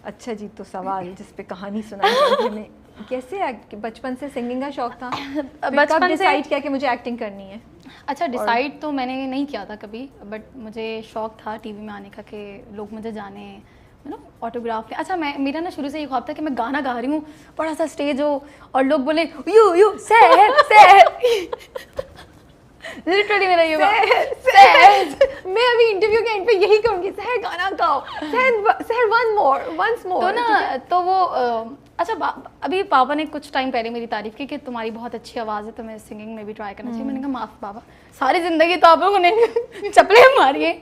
अच्छा जी, तो सवाल जिस पे कहानी सुनाई जाएगी हमें, कैसे बचपन से सिंगिंग का शौक था? बचपन से डिसाइड किया कि मुझे एक्टिंग करनी है? अच्छा, डिसाइड तो मैंने नहीं किया था कभी, बट मुझे शौक था टीवी में आने का कि लोग मुझे जाने, यू नो, ऑटोग्राफ। अच्छा, मेरा ना शुरू से ये ख्वाब था कि मैं गाना गा रही हूँ, बड़ा सा स्टेज हो और लोग बोले यू सहर लिटरली मेरा ये सहर। मैं अभी इंटरव्यू के एंड पे यही कहूंगी, सहर गाना गाओ, सहर वंस मोर। तो ना तो वो अच्छा अभी पापा ने कुछ टाइम पहले मेरी तारीफ की कि तुम्हारी बहुत अच्छी आवाज़ है, तुम्हें सिंगिंग में भी ट्राई करना चाहिए। मैंने कहा माफ पापा, सारी जिंदगी तो आप लोगों ने चपले मारी है,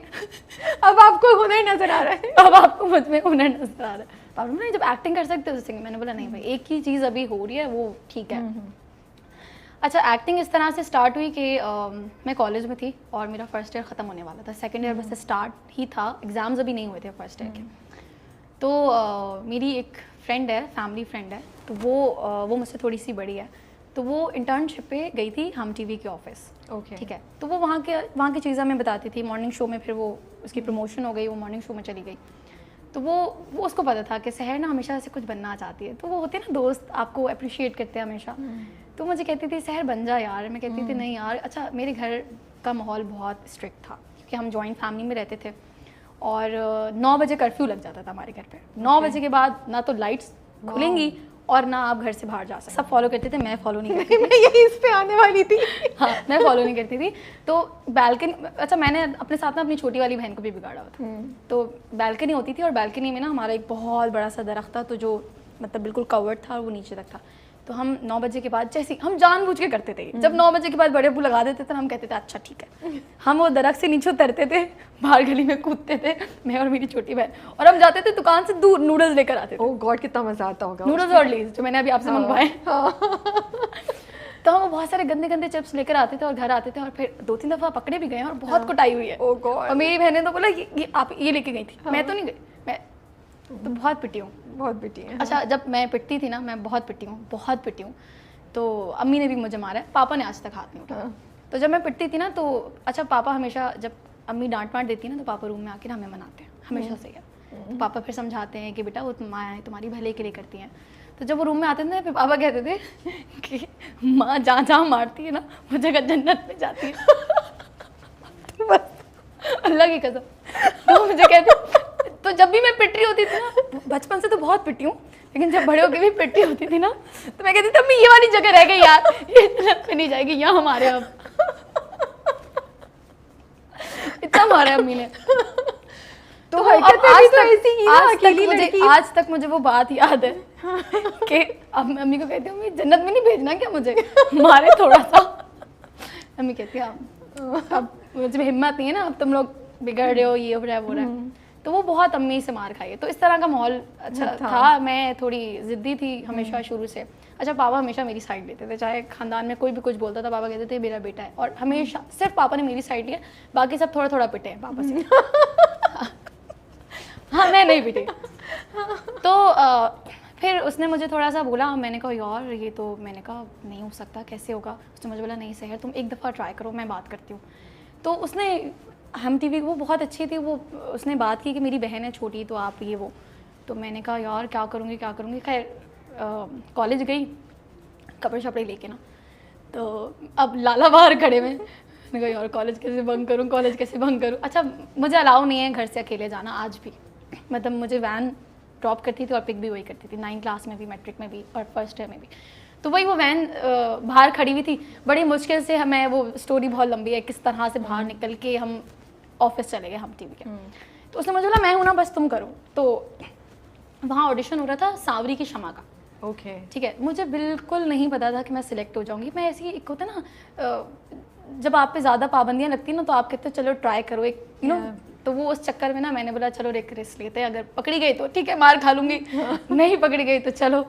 अब आपको हुनर नजर आ रहा है, अब आपको मुझ में हुनर नजर आ रहा है। पापा ने जब एक्टिंग कर सकते हो तो सिंगिंग। मैंने बोला नहीं भाई, एक ही चीज़ अभी हो रही है वो ठीक है। अच्छा, एक्टिंग इस तरह से स्टार्ट हुई कि मैं कॉलेज में थी और मेरा फर्स्ट ईयर ख़त्म होने वाला था, सेकंड ईयर बस स्टार्ट ही था, एग्ज़ाम्स अभी नहीं हुए थे फर्स्ट ईयर के। तो मेरी एक फ्रेंड है, फैमिली फ्रेंड है, तो वो मुझसे थोड़ी सी बड़ी है, तो वो इंटर्नशिप पे गई थी हम टीवी के ऑफिस। ओके। ठीक है, तो वो वहाँ की चीज़ें हमें बताती थी। मॉर्निंग शो में फिर वो उसकी प्रमोशन हो गई, वो मॉर्निंग शो में चली गई। तो वो उसको पता था कि सहर ना हमेशा ऐसे कुछ बनना चाहती है, तो वो होते हैं ना दोस्त, आपको अप्रिशिएट करते हैं हमेशा। तो मुझे कहती थी सहर बन जा यार, मैं कहती थी नहीं यार। अच्छा, मेरे घर का माहौल बहुत स्ट्रिक्ट था क्योंकि हम जॉइंट फैमिली में रहते थे और 9 बजे कर्फ्यू लग जाता था हमारे घर पे। 9 बजे के बाद ना तो लाइट्स खुलेंगी और ना आप घर से बाहर जा सकते। सब फॉलो करते थे, मैं फॉलो नहीं करती थी। मैं यही इस पे आने वाली थी। हाँ, मैं फॉलो नहीं करती थी। तो बैल्कनी, अच्छा मैंने अपने साथ ना अपनी छोटी वाली बहन को भी बिगाड़ा हुआ था। तो बैल्कनी होती थी और बैल्कनी में ना हमारा एक बहुत बड़ा सा दरख्त था, तो जो मतलब बिल्कुल कवर्ड था और वो नीचे तक था। तो हम 9 बजे के बाद, जैसे हम जानबूझ के करते थे, जब 9 बजे के बाद बड़े अब्बू लगा देते थे हम कहते थे अच्छा ठीक है। हम वो दरख्त से नीचे उतरते थे, बाहर गली में कूदते थे, मैं और मेरी छोटी बहन, और हम जाते थे दुकान से दूर नूडल्स लेकर आते थे। ओह गॉड, कितना मजा आता होगा। नूडल्स और लेज जो मैंने अभी आपसे मंगवाए। तो हम वो बहुत सारे गंदे गंदे चिप्स लेकर आते थे और घर आते थे, और फिर 2-3 दफ़ा पकड़े भी गए और बहुत कुटाई हुई है। ओह गॉड। और मेरी बहन ने तो बोला ये आप ये लेके गई थी। मैं तो नहीं गई, मैं तो बहुत पिटी हूँ, बहुत पिटी है। अच्छा, जब मैं पिटती थी ना, मैं बहुत पिटी हूँ, बहुत पिटी हूँ। तो अम्मी ने भी मुझे मारा है, पापा ने आज तक हाथ नहीं उठाया। तो जब मैं पिटती थी ना, तो अच्छा पापा हमेशा, जब अम्मी डांट वाट देती है ना, तो पापा रूम में आके हमें मनाते हैं हमेशा से है। तो पापा फिर समझाते हैं कि बेटा वो माँ है, तुम्हारी भले के लिए करती हैं। तो जब वो रूम में आते थे फिर पापा कहते थे कि माँ जहाँ जहाँ मारती है ना वो जगह जन्नत में जाती है। बस अल्लाह की कसम। तो मुझे कहते, तो जब भी मैं पिट रही होती थी ना, बचपन से तो बहुत पिटी हूँ, लेकिन जब बड़े होकर भी पिटी होती थी ना, तो मैं कहती थी अम्मी ये वाली जगह रह गई यार, ये जन्नत में नहीं जाएगी, यहाँ हमारे अब। इतना मारा अम्मी ने। तो हरकतें भी तो ऐसी ही ना, अकेली लड़की। आज तक मुझे वो बात याद है कि अब मैं अम्मी को कहती हूँ जन्नत में नहीं भेजना क्या मुझे, मारे थोड़ा सा। अम्मी कहती है अब मुझे हिम्मत नहीं है ना, अब तुम लोग बिगड़ रहे हो, ये हो रहा है वो रहा है। तो वो बहुत अम्मी से मार खाई है। तो इस तरह का माहौल अच्छा था। मैं थोड़ी ज़िद्दी थी हमेशा शुरू से। अच्छा, पापा हमेशा मेरी साइड लेते थे, चाहे खानदान में कोई भी कुछ बोलता था, पापा कहते थे मेरा बेटा है, और हमेशा सिर्फ पापा ने मेरी साइड लिया, बाकी सब थोड़ा थोड़ा पिटे हैं पापा से। हाँ, मैं नहीं पिटी। तो फिर उसने मुझे थोड़ा सा बोला, मैंने कहा यार ये तो, मैंने कहा नहीं हो सकता, कैसे होगा। उसने मुझे बोला नहीं सहर तुम एक दफ़ा ट्राई करो, मैं बात करती हूँ। तो उसने हम टीवी, वो बहुत अच्छी थी, वो उसने बात की कि मेरी बहन है छोटी, तो आप ये वो। तो मैंने कहा यार क्या करूँगी। खैर कॉलेज गई कपड़े शपड़े लेके ना, तो अब लाला बाहर खड़े में, मैंने कहा यार कॉलेज कैसे बंक करूँ। अच्छा, मुझे अलाउ नहीं है घर से अकेले जाना आज भी, मतलब मुझे वैन ड्रॉप करती थी और पिक भी वही करती थी, 9th क्लास में भी, मैट्रिक में भी और फर्स्ट ईयर में भी। तो वही वो वैन बाहर खड़ी हुई थी, बड़ी मुश्किल से हमें, वो स्टोरी बहुत लंबी है किस तरह से बाहर निकल के हम ऑफिस चले गए हम टीवी के। तो उसने मुझे बोला मैं हूँ ना, बस तुम करो। तो वहाँ ऑडिशन हो रहा था सांवरी की शमा का। ओके, ठीक है, मुझे बिल्कुल नहीं पता था कि मैं सिलेक्ट हो जाऊँगी। मैं ऐसी, एक होता ना जब आप पे ज़्यादा पाबंदियाँ लगती हैं ना, तो आप कहते हो चलो ट्राई करो एक, यू नो। तो वो उस चक्कर में ना मैंने बोला चलो एक रिस्क लेते हैं, अगर पकड़ी गई तो ठीक है मार खा लूँगी, नहीं पकड़ी गई तो चलो।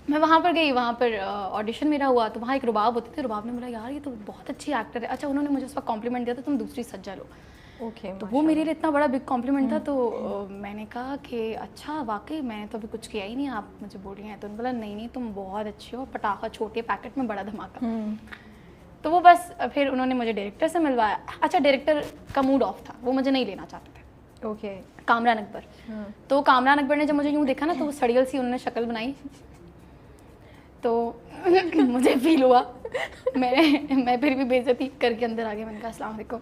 मैं वहाँ पर गई, वहाँ पर ऑडिशन मेरा हुआ। तो वहाँ एक रुबाब होती थी, रुबाब ने बोला यार ये तो बहुत अच्छी एक्टर है। अच्छा, उन्होंने मुझे उस वक्त कॉम्प्लीमेंट दिया था तुम दूसरी सज्जा लो। ओके, तो वो मेरे लिए इतना बड़ा बिग कॉम्प्लीमेंट था। तो मैंने कहा कि अच्छा वाकई मैंने तो अभी कुछ किया ही नहीं, आप मुझे बोल रही हैं। तो उन्होंने बोला नहीं तुम बहुत अच्छी हो, पटाखा छोटे पैकेट में बड़ा धमाका। तो वो बस फिर उन्होंने मुझे डायरेक्टर से मिलवाया। अच्छा, डायरेक्टर का मूड ऑफ था, वो मुझे नहीं लेना चाहते थे। ओके। कामरान अकबर। तो कामरान अकबर ने जब मुझे यूँ देखा ना तो वो सड़ियल सी उन्होंने शक्ल बनाई, तो मुझे फील हुआ, मैं फिर भी बेइज्जती करके अंदर आ गई। मैंने कहा अस्सलाम वालेकुम।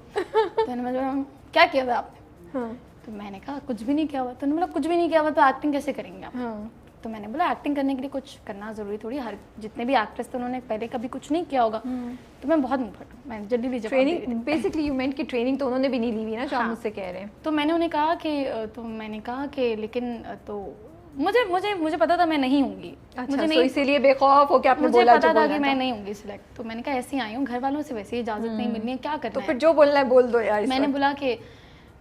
तो मैंने बोला क्या किया था आपने? तो मैंने कहा कुछ भी नहीं किया हुआ। तो बोला कुछ भी नहीं किया हुआ तो एक्टिंग कैसे करेंगे आप? तो मैंने बोला एक्टिंग करने के लिए कुछ करना ज़रूरी थोड़ी, हर जितने भी एक्ट्रेस थे उन्होंने पहले कभी कुछ नहीं किया होगा। तो मैं बहुत मुँह फटूँ, मैं जल्दी ट्रेनिंग बेसिकली यू मेंट कि ट्रेनिंग तो उन्होंने भी नहीं ली हुई ना, जो आप मुझसे कह रहे हैं। तो मैंने उन्हें कहा कि लेकिन तो मुझे पता था मैं नहीं होंगी। अच्छा, मुझे नहीं, इसीलिए बेखौफ हो के आपने मुझे बोला पता था कि मैं नहीं होंगी सिलेक्ट। तो मैंने कहा ऐसे ही आई हूँ, घर वालों से वैसे ही इजाज़त नहीं मिलनी है, क्या करना तो है? फिर जो बोलना है बोल दो यार। मैंने बोला कि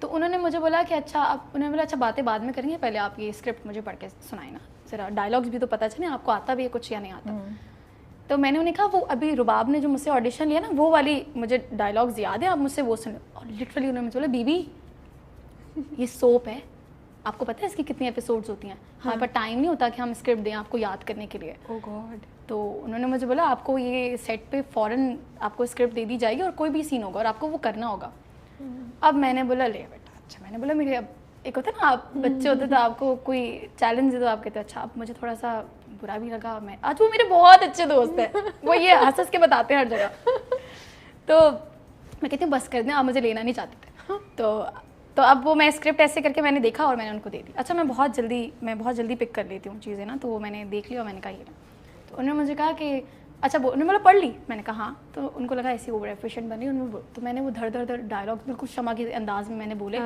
तो उन्होंने मुझे बोला कि अच्छा आप, उन्होंने बोला अच्छा बातें बाद में करेंगे, पहले आप ये स्क्रिप्ट मुझे पढ़ के सुनाए ना, ज़रा डायलॉग्स भी तो पता चले आपको आता भी है कुछ या नहीं आता। तो मैंने उन्हें कहा वो अभी रुबाब ने जो मुझसे ऑडिशन लिया ना वो वाली मुझे डायलॉग्स याद है, आप मुझसे वो सुनो। और लिटरली उन्होंने मुझे बोला बीबी ये सोप है, आपको पता है इसकी कितनी एपिसोड्स होती हैं? हमारे पास टाइम नहीं होता कि हम स्क्रिप्ट दें आपको याद करने के लिए। ओह गॉड। तो उन्होंने मुझे बोला आपको ये सेट पे फ़ौरन आपको स्क्रिप्ट दे दी जाएगी और कोई भी सीन होगा और आपको वो करना होगा। अब मैंने बोला ले बेटा, अच्छा मैंने बोला मेरे अब एक होता है ना आप बच्चे होते तो आपको कोई चैलेंज दे तो आप कहते अच्छा। अब मुझे थोड़ा सा बुरा भी लगा, मैं आज वो मेरे बहुत अच्छे दोस्त हैं, वो ये हंस के बताते हैं हर जगह। तो मैं कहती हूँ बस कर दें, आप मुझे लेना नहीं चाहते थे। तो अब वो मैं स्क्रिप्ट ऐसे करके मैंने देखा और मैंने उनको दे दी। अच्छा मैं बहुत जल्दी पिक कर लेती हूँ चीज़ें ना, तो वो मैंने देख लिया और मैंने कहा ये ना। तो उन्होंने मुझे कहा कि अच्छा उन्होंने बोला पढ़ ली? मैंने कहा हाँ। तो उनको लगा ऐसी ओवर एफिशिएंट बनी उन्होंने। तो मैंने वो धड़ डायलॉग बिल्कुल शमा के अंदाज में मैंने बोले।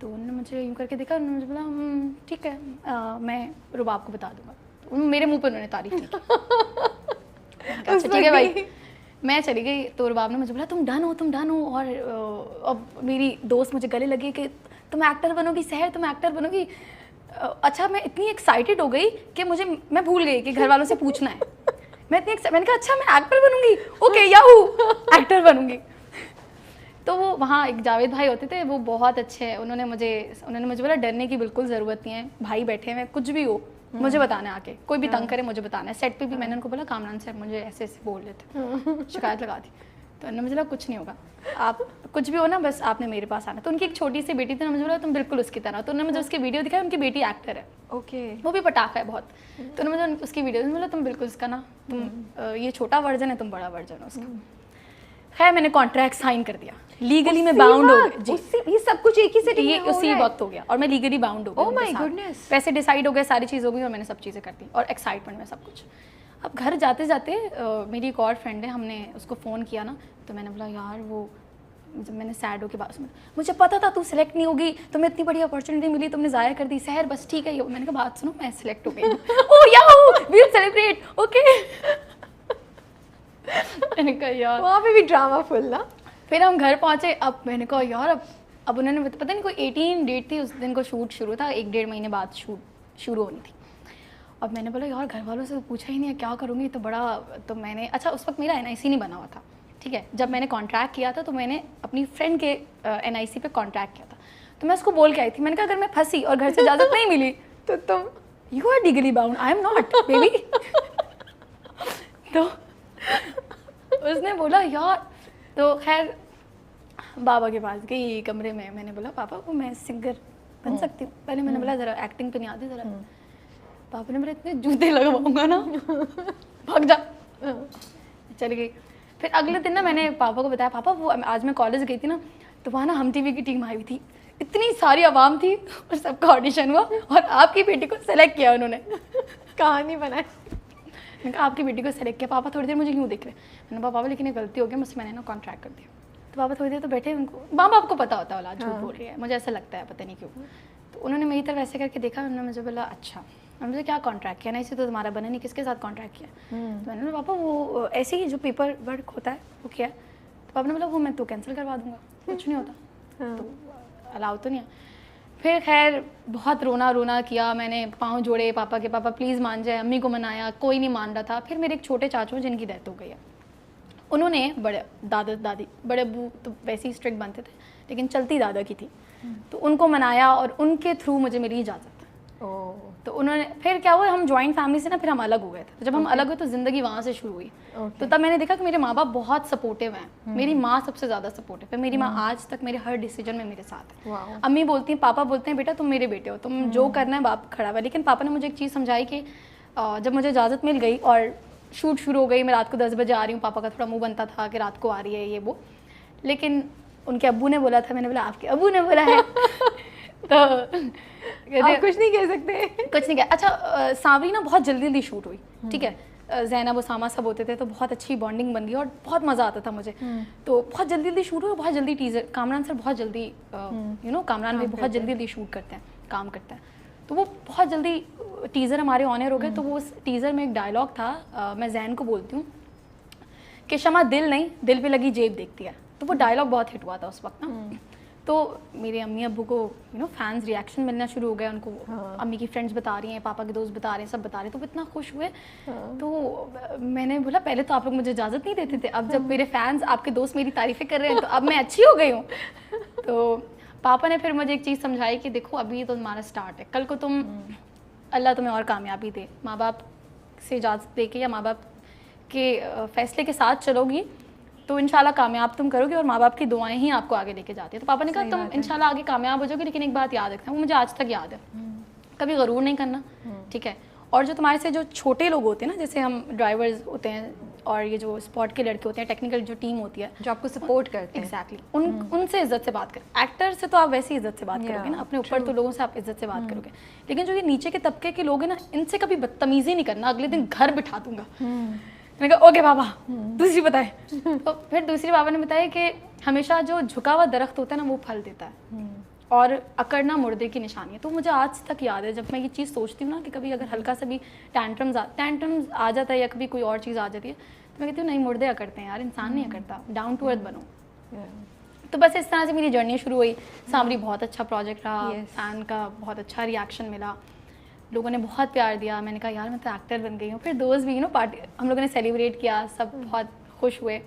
तो उन्होंने मुझे यूँ करके देखा, उन्होंने मुझे बोला ठीक है मैं रुबाब को बता दूंगा। तो मेरे मुंह पर उन्होंने तारीफ नहीं की। अच्छा ठीक है भाई, मैं चली गई। तो रुबाब ने मुझे बोला तुम डन हो। और अब मेरी दोस्त मुझे गले लगी कि तुम एक्टर बनोगी सहर, तुम एक्टर बनोगी। अच्छा मैं इतनी एक्साइटेड हो गई कि मैं भूल गई कि घर वालों से पूछना है। मैंने कहा अच्छा मैं एक्टर बनूंगी, ओके याहू एक्टर बनूंगी। तो वो वहाँ एक जावेद भाई होते थे, वो बहुत अच्छे हैं। उन्होंने मुझे बोला डरने की बिल्कुल ज़रूरत नहीं है, भाई बैठे हैं, कुछ भी हो मुझे बताना है, आके कोई भी तंग करे मुझे बताना है। सेट पे भी मैंने उनको बोला कामरान सर मुझे ऐसे बोल रहे थे, शिकायत लगा दी। तो उन्होंने मुझे बोला कुछ नहीं होगा, आप कुछ भी हो ना बस आपने मेरे पास आना। तो उनकी एक छोटी सी बेटी थी ना, मुझे बोला तुम बिल्कुल उसकी तरह। तो उन्होंने मुझे उसकी वीडियो दिखाई, उनकी बेटी एक्टर है, ओके, वो भी पटाखा है बहुत। तो उन्होंने मुझे उसकी वीडियो बोला तुम बिल्कुल उसका ना, तुम ये छोटा वर्जन है, तुम बड़ा वर्जन हो उसका। खैर मैंने कॉन्ट्रैक्ट साइन कर दिया, लीगली मैं बाउंड हो गई जी। ये सब कुछ एक ही सिटी में उसी वक्त हो गया और मैं लीगली बाउंड हो गई। Oh my goodness. पैसे डिसाइड हो गए, सारी चीज़ हो गई और मैंने सब चीज़ें कर दी और एक्साइटमेंट में सब कुछ। अब घर जाते जाते मेरी एक और फ्रेंड है, हमने उसको फ़ोन किया ना, तो मैंने बोला यार वो जब मैंने सैड होकर बात सुना, मुझे पता था तू सिलेक्ट नहीं होगी, तुम्हें इतनी बड़ी अपॉर्चुनिटी मिली तुमने ज़ाया कर दी। सहर बस ठीक है ये। मैंने कहा बात सुनो मैं सिलेक्ट हो गई। Oh yahoo we will celebrate okay. मैंने कहा यार वहाँ पे भी ड्रामा फुल ना। फिर हम घर पहुँचे। अब मैंने कहा यार अब उन्होंने पता नहीं कोई 18 डेट थी उस दिन को शूट शुरू था, 1-1.5 महीने बाद शूट शुरू होनी थी। अब मैंने बोला यार घर वालों से तो पूछा ही नहीं है क्या करूँगी, तो बड़ा तो मैंने अच्छा उस वक्त मेरा NIC नहीं बना हुआ था, ठीक है। जब मैंने कॉन्ट्रैक्ट किया था तो मैंने अपनी फ्रेंड के NIC पे कॉन्ट्रैक्ट किया था। तो मैं उसको बोल के आई थी, मैंने कहा अगर मैं फंसी और घर से इजाज़त नहीं मिली तो तुम you are legally bound, I am not baby. तो उसने बोला यार, तो खैर बाबा के पास गई कमरे में, मैंने बोला पापा वो मैं सिंगर बन सकती हूँ। पहले मैंने बोला ज़रा एक्टिंग तो नहीं आती ज़रा। पापा ने बोला इतने जूते लगवाऊंगा ना भाग जा। चली गई। फिर अगले दिन ना मैंने पापा को बताया, पापा वो आज मैं कॉलेज गई थी ना, तो वहाँ ना हम TV की टीम आई हुई थी, इतनी सारी आवाम थी और सबका ऑडिशन हुआ और आपकी बेटी को सेलेक्ट किया उन्होंने। कहानी बनाई। मैंने कहा आपकी बेटी को सेलेक्ट किया। पापा थोड़ी देर मुझे यूँ देख रहे, मैंने कहा पापा लेकिन ये गलती हो गई मुझसे, मैंने ना कॉन्ट्रैक्ट कर दिया। तो पापा थोड़ी देर तो बैठे, उनको माँ बाप को पता होता है औलाद झूठ बोल रही है, मुझे ऐसा लगता है पता नहीं क्यों। तो उन्होंने मेरी तरफ ऐसे करके देखा, उन्होंने मुझे बोला अच्छा मुझे क्या कॉन्ट्रैक्ट किया ना, इसे तो तुम्हारा बना नहीं, किसके साथ कॉन्ट्रैक्ट किया? तो मैंने बोला पापा वो ऐसे ही जो पेपर वर्क होता है वो किया। तो पापा ने बोला वो मैं तो कैंसिल करवा दूंगा, कुछ नहीं होता, तो अलाउ तो नहीं है। फिर खैर बहुत रोना किया मैंने, पाँव जोड़े पापा के, पापा प्लीज़ मान जाए, अम्मी को मनाया, कोई नहीं मान रहा था। फिर मेरे एक छोटे चाचू जिनकी डेथ हो गई है, उन्होंने बड़े दादा दादी, बड़े अब्बू तो वैसे ही स्ट्रिक्ट बनते थे लेकिन चलती दादा की थी, तो उनको मनाया और उनके थ्रू मुझे मिली इजाज़त। ओह, तो उन्होंने फिर क्या हुआ, हम जॉइंट फैमिली से ना फिर हम अलग हो गए थे। तो जब हम अलग हुए तो ज़िंदगी वहाँ से शुरू हुई। Okay. तो तब मैंने देखा कि मेरे माँ बाप बहुत सपोर्टिव हैं। मेरी माँ सबसे ज़्यादा सपोर्टिव है। मेरी माँ आज तक मेरे हर डिसीजन में मेरे साथ है। Wow. अम्मी बोलती हैं, पापा बोलते हैं बेटा तुम मेरे बेटे हो, तुम जो करना है बाप खड़ा हुआ। लेकिन पापा ने मुझे एक चीज़ समझाई कि जब मुझे इजाज़त मिल गई और शूट शुरू हो गई, मैं रात को 10 बजे आ रही हूँ, पापा का थोड़ा मुँह बनता था कि रात को आ रही है ये वो, लेकिन उनके अब्बू ने बोला था, मैंने बोला आपके अब्बू ने बोला है। तो आप कुछ नहीं कह सकते। कुछ नहीं कहा। अच्छा सांवरी ना बहुत जल्दी जल्दी शूट हुई, ठीक है। ज़ैनब उसामा सब होते थे तो बहुत अच्छी बॉन्डिंग बन गई और बहुत मज़ा आता था मुझे। तो बहुत जल्दी जल्दी शूट हुआ, बहुत जल्दी टीज़र, कामरान सर बहुत जल्दी कामरान भाई बहुत जल्दी जल्दी शूट करते हैं, काम करते हैं। तो वो बहुत जल्दी टीज़र हमारे ऑनर हो गए। तो वो उस टीज़र में एक डायलॉग था, मैं जैन को बोलती हूँ कि शमा दिल नहीं, दिल पे लगी जेब देखती है। तो वो डायलॉग बहुत हिट हुआ था उस वक्त ना। तो मेरे अम्मी अब्बू को फैंस रिएक्शन मिलना शुरू हो गया उनको। अम्मी की फ्रेंड्स बता रही हैं, पापा के दोस्त बता रहे हैं, सब बता रहे हैं, तो वो इतना खुश हुए। तो मैंने बोला पहले तो आप लोग मुझे इजाज़त नहीं देते थे, अब जब मेरे फैंस आपके दोस्त मेरी तारीफ़ें कर रहे हैं तो अब मैं अच्छी हो गई हूँ। तो पापा ने फिर मुझे एक चीज़ समझाई कि देखो अभी तो तुम्हारा स्टार्ट है, कल को तुम अल्लाह तुम्हें और कामयाबी दे, माँ बाप से इजाज़त दे के या माँ बाप के फैसले के साथ चलोगी तो इंशाल्लाह कामयाब तुम करोगे और माँ बाप की दुआएं ही आपको आगे लेके जाती है। तो पापा ने कहा तुम इंशाल्लाह आगे कामयाब हो जाओगे, लेकिन एक बात याद रखना, वो मुझे आज तक याद है, कभी गरूर नहीं करना, ठीक है। और जो तुम्हारे से जो छोटे लोग होते हैं ना, जैसे हम ड्राइवर्स होते हैं और ये जो स्पॉट के लड़के होते हैं, टेक्निकल जो टीम होती है जो आपको सपोर्ट करते हैं, एग्जैक्टली उनसे इज्जत से बात कर। एक्टर से तो आप वैसे ही इज्जत से बात करोगे ना, अपने ऊपर तो लोगों से आप इज्जत से बात करोगे, लेकिन जो ये नीचे के तबके के लोग हैं ना, इनसे कभी बदतमीजी नहीं करना, अगले दिन घर बिठा दूंगा। मैंने कहा ओके पापा, दूसरी बताए। तो फिर दूसरी पापा ने बताया कि हमेशा जो झुका हुआ दरख्त होता है ना वो फल देता है और अकड़ना मुर्दे की निशानी है। तो मुझे आज तक याद है, जब मैं ये चीज़ सोचती हूँ ना कि कभी अगर हल्का सा भी टैंट्रम्स आ जाता है या कभी कोई और चीज़ आ जाती है तो मैं कहती हूँ नहीं, मुर्दे अकड़ते हैं यार, इंसान नहीं अकड़ता, डाउन टू अर्थ बनो। तो बस इस तरह से मेरी जर्नी शुरू हुई। सांवरी बहुत अच्छा प्रोजेक्ट रहा, फैन का बहुत अच्छा रिएक्शन मिला, लोगों ने बहुत प्यार दिया। मैंने कहा यार मैं तो एक्टर बन गई हूँ। फिर दोस्त भी पार्टी हम लोगों ने सेलिब्रेट किया, सब बहुत खुश हुए।